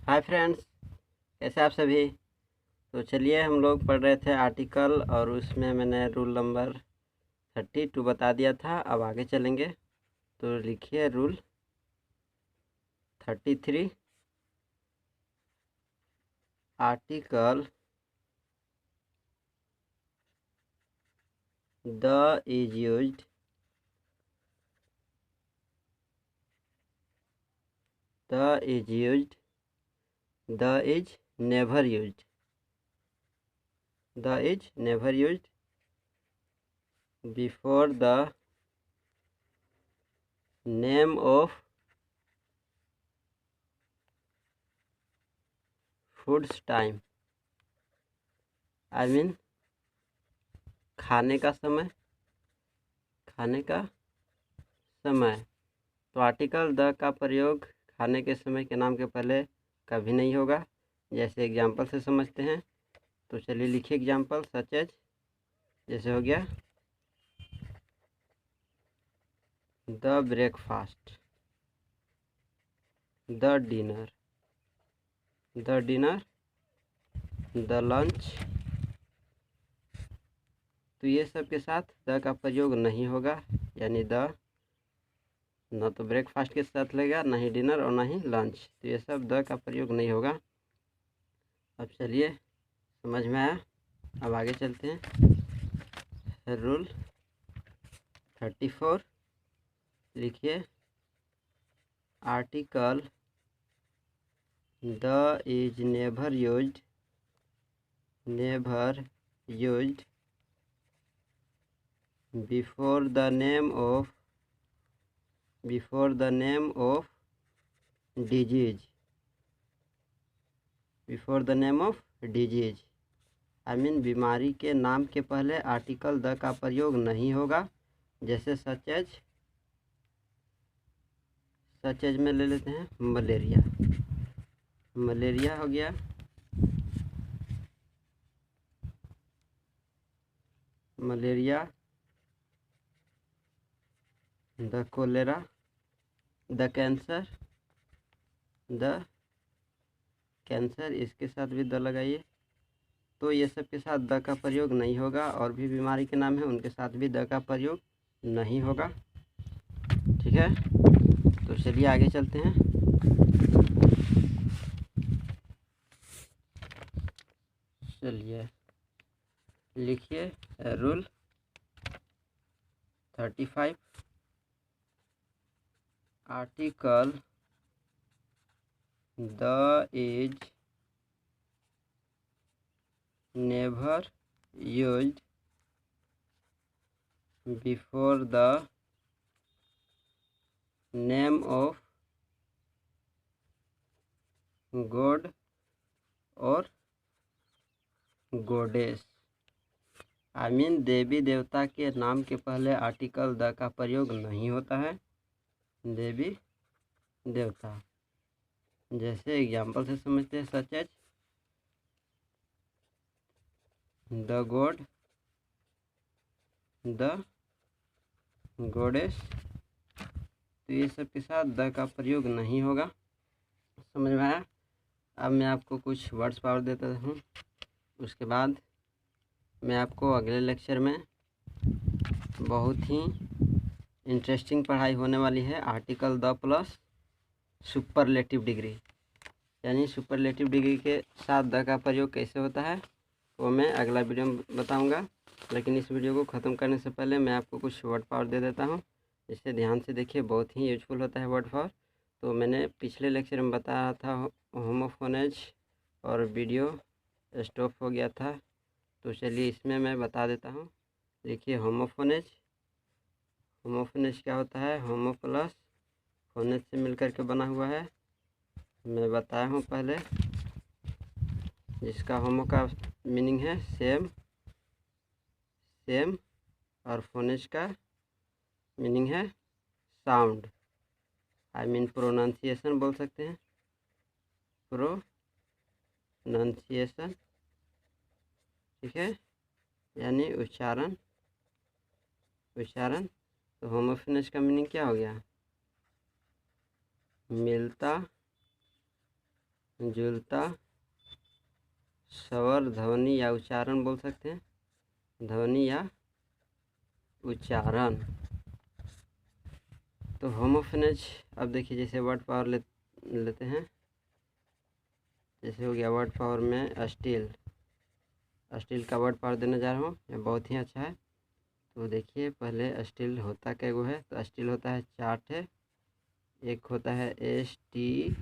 Hi friends, कैसे आप सभी। तो चलिए, हम लोग पढ़ रहे थे आर्टिकल और उसमें मैंने रूल नंबर 32 बता दिया था। अब आगे चलेंगे। तो लिखिए rule 33। Article the is used the is used the is never used the is never used before the name of foods time. I mean खाने का समय, खाने का समय। तो आर्टिकल द का प्रयोग खाने के समय के नाम के पहले कभी नहीं होगा। जैसे एग्जाम्पल से समझते हैं। तो चलिए लिखिए एग्जाम्पल सच एज, जैसे हो गया the breakfast, the dinner, the dinner, the lunch. तो ये सब के साथ द का प्रयोग नहीं होगा, यानी द न तो ब्रेकफास्ट के साथ लगेगा, ना ही डिनर और ना ही लंच। तो ये सब द का प्रयोग नहीं होगा। अब चलिए, समझ में आया। अब आगे चलते हैं। रूल 34 लिखिए। Article the is never used before the name of disease I mean बीमारी के नाम के पहले आर्टिकल द का प्रयोग नहीं होगा। जैसे सच एज में ले लेते हैं मलेरिया। मलेरिया हो गया, malaria, the cholera, the cancer, इसके साथ भी द लगाइए। तो ये सब के साथ द का प्रयोग नहीं होगा। और भी बीमारी के नाम है, उनके साथ भी द का प्रयोग नहीं होगा। ठीक है, तो चलिए आगे चलते हैं। चलिए लिखिए rule 35। Article the is never used before the name of God और गॉडेस। आई मीन देवी देवता के नाम के पहले आर्टिकल द का प्रयोग नहीं होता है। देवी देवता, जैसे एग्जाम्पल से समझते हैं such as the god, the goddess. तो ये सब के साथ द का प्रयोग नहीं होगा। समझ में आया। अब मैं आपको कुछ वर्ड्स पावर देता हूँ, उसके बाद मैं आपको अगले लेक्चर में बहुत ही इंटरेस्टिंग पढ़ाई होने वाली है। Article the plus superlative degree, यानी सुपरलेटिव डिग्री के साथ द का प्रयोग कैसे होता है वो मैं अगला वीडियो में बताऊंगा। लेकिन इस वीडियो को ख़त्म करने से पहले मैं आपको कुछ वर्ड पावर दे देता हूँ। इसे ध्यान से देखिए, बहुत ही यूजफुल होता है वर्ड पावर। तो मैंने पिछले लेक्चर में बताया था होमोफोनेज और वीडियो स्टॉप हो गया था। तो चलिए इसमें मैं बता देता हूँ। देखिए होमोफोनेज क्या होता है। होमो प्लस फोनेज से मिलकर के बना हुआ है। मैं बताया हूँ पहले, जिसका होमो का मीनिंग है सेम, और फोनेज का मीनिंग है साउंड। आई मीन प्रोनाउंसिएशन बोल सकते हैं, प्रोनाउंसिएशन। ठीक है, यानी उच्चारण। तो होमोफोनेज का मीनिंग क्या हो गया? मिलता जुलता स्वर, ध्वनि या उच्चारण बोल सकते हैं, ध्वनि या उच्चारण। तो होमोफोनेज, अब देखिए जैसे वर्ड पावर लेते हैं, जैसे हो गया वर्ड पावर में स्टील, स्टील का वर्ड पावर देने जा रहा हूँ, यह बहुत ही अच्छा है। तो देखिए पहले स्टील होता क्या गो है, तो स्टील होता है 4 ठे, एक होता है STILL,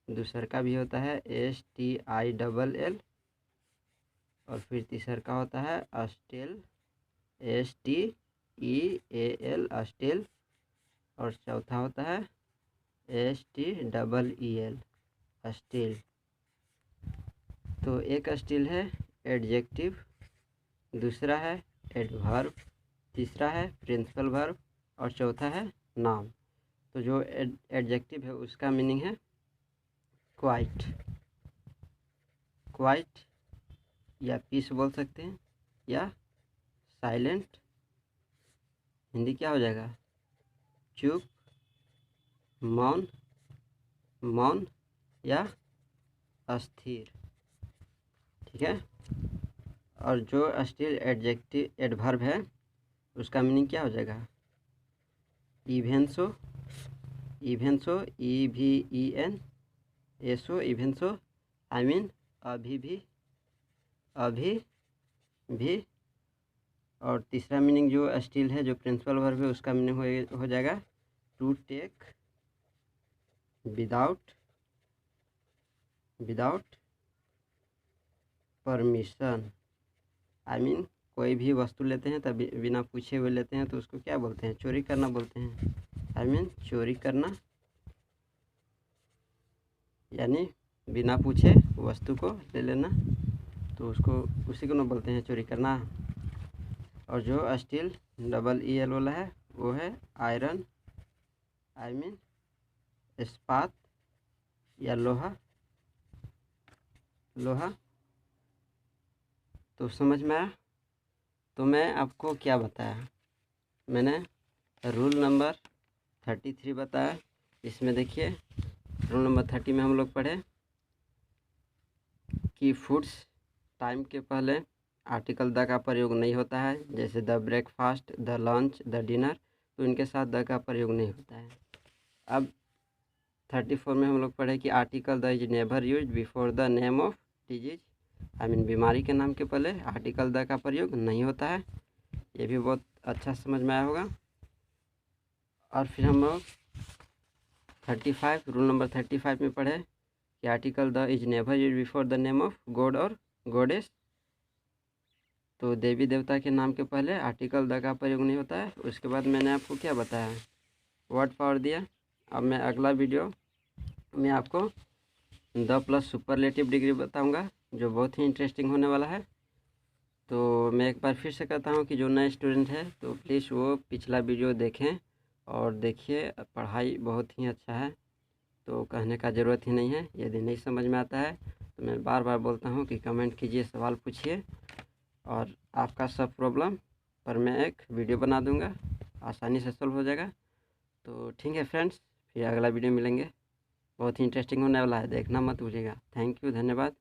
दूसर का भी होता है STILL, और फिर तीसर का होता है अस्टेल, STEAL अस्टेल, और चौथा होता है STEEL अस्टेल। तो एक स्टील है एडजेक्टिव, दूसरा है एडवर्ब, तीसरा है प्रिंसिपल वर्ब, और चौथा है नाउन। तो जो एडजेक्टिव है उसका मीनिंग है क्वाइट, क्वाइट या पीस बोल सकते हैं, या साइलेंट, हिंदी क्या हो जाएगा, चुप, मौन, मौन या अस्थिर, ठीक है। और जो स्टील एडजेक्टिव एडवर्ब है उसका मीनिंग क्या हो जाएगा, इवेंसो, इवेंसो, EVENSO, इवेंसो, आई मीन अभी भी, अभी भी। और तीसरा मीनिंग जो स्टील है, जो प्रिंसिपल वर्ब है, उसका मीनिंग हो जाएगा to take without permission, I mean कोई भी वस्तु लेते हैं तब बिना पूछे हुए लेते हैं तो उसको क्या बोलते हैं, चोरी करना बोलते हैं, आई मीन चोरी करना, यानी बिना पूछे वस्तु को ले लेना, तो उसको उसी को ना बोलते हैं चोरी करना। और जो स्टील EEL वाला है वो है आयरन, आई मीन इस्पात या लोहा, लोहा। तो समझ में आया। तो मैं आपको क्या बताया, मैंने रूल नंबर 33 बताया। इसमें देखिए रूल नंबर 30 में हम लोग पढ़े कि फूड्स टाइम के पहले आर्टिकल द का प्रयोग नहीं होता है, जैसे the breakfast, the lunch, the dinner, तो इनके साथ द का प्रयोग नहीं होता है। अब 34 में हम लोग पढ़े कि article the is never use before the name of disease, I mean बीमारी के नाम के पहले आर्टिकल द का प्रयोग नहीं होता है। ये भी बहुत अच्छा समझ में आया होगा। और फिर हम लोग 35 रूल नंबर 35 में पढ़े कि article the is never use before the name of God और गॉडेस, तो देवी देवता के नाम के पहले आर्टिकल द का प्रयोग नहीं होता है। उसके बाद मैंने आपको क्या बताया, वर्ड पावर दिया। अब मैं अगला वीडियो में आपको द प्लस सुपरलेटिव डिग्री बताऊंगा, जो बहुत ही इंटरेस्टिंग होने वाला है। तो मैं एक बार फिर से कहता हूं कि जो नए स्टूडेंट है तो प्लीज़ वो पिछला वीडियो देखें और देखिए, पढ़ाई बहुत ही अच्छा है, तो कहने का ज़रूरत ही नहीं है। यदि नहीं समझ में आता है तो मैं बार बार बोलता हूं कि कमेंट कीजिए, सवाल पूछिए, और आपका सब प्रॉब्लम पर मैं एक वीडियो बना दूंगा, आसानी से सॉल्व हो जाएगा। तो ठीक है फ्रेंड्स, फिर अगला वीडियो मिलेंगे, बहुत ही इंटरेस्टिंग होने वाला है, देखना मत भूलिएगा। थैंक यू, धन्यवाद।